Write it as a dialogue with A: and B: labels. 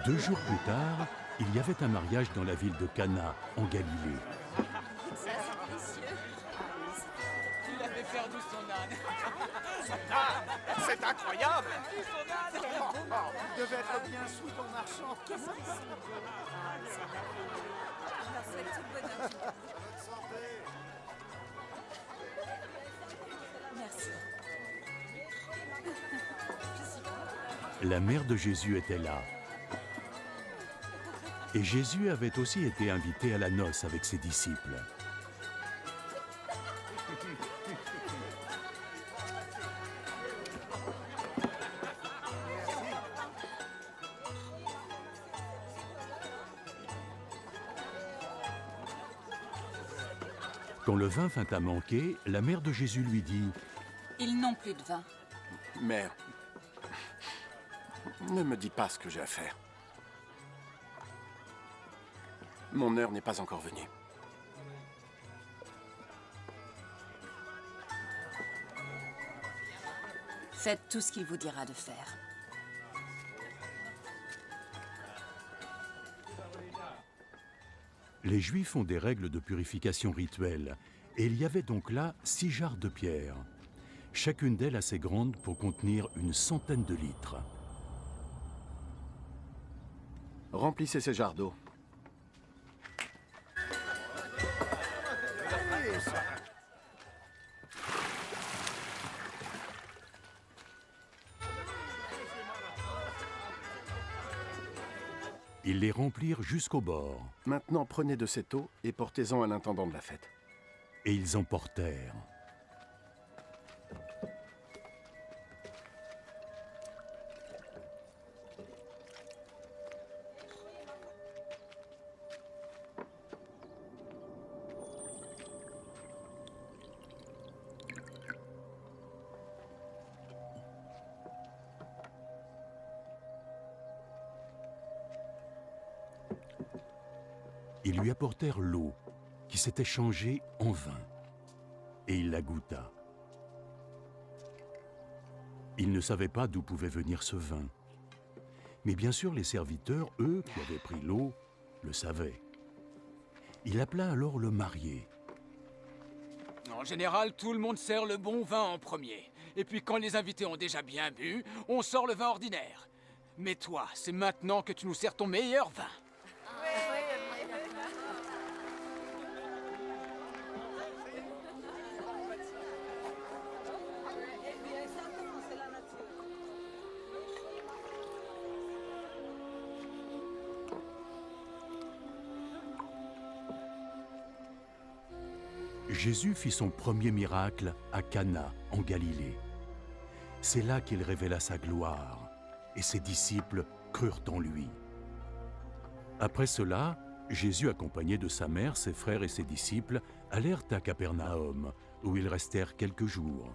A: 2 jours plus tard, il y avait un mariage dans la ville de Cana, en Galilée.
B: Ça, c'est délicieux.
C: Il avait perdu son âne.
D: C'est incroyable!
E: Tu devais être bien sous ton marchand.
B: Qu'est-ce que c'est? Je leur souhaite tout le bonheur. Merci. Je suis contente.
A: La mère de Jésus était là. Et Jésus avait aussi été invité à la noce avec ses disciples. Quand le vin vint à manquer, la mère de Jésus lui dit «
B: Ils n'ont plus de vin.
D: Mère, ne me dis pas ce que j'ai à faire. Mon heure n'est pas encore venue.
B: Faites tout ce qu'il vous dira de faire. »
A: Les Juifs ont des règles de purification rituelle, et il y avait donc là 6 jarres de pierre, chacune d'elles assez grande pour contenir une centaine de litres.
D: Remplissez ces jarres d'eau.
A: Ils les remplirent jusqu'au bord,
D: Maintenant, prenez de cette eau et portez-en à l'intendant de la fête.
A: et ils emportèrent. Ils lui apportèrent l'eau, qui s'était changée en vin, et il la goûta. Il ne savait pas d'où pouvait venir ce vin. Mais bien sûr, les serviteurs, eux, qui avaient pris l'eau, le savaient. Il appela alors le marié.
C: En général, tout le monde sert le bon vin en premier. Et puis quand les invités ont déjà bien bu, on sort le vin ordinaire. Mais toi, c'est maintenant que tu nous sers ton meilleur vin.
A: Jésus fit son premier miracle à Cana, en Galilée. C'est là qu'il révéla sa gloire, et ses disciples crurent en lui. Après cela, Jésus, accompagné de sa mère, ses frères et ses disciples, allèrent à Capernaum, où ils restèrent quelques jours.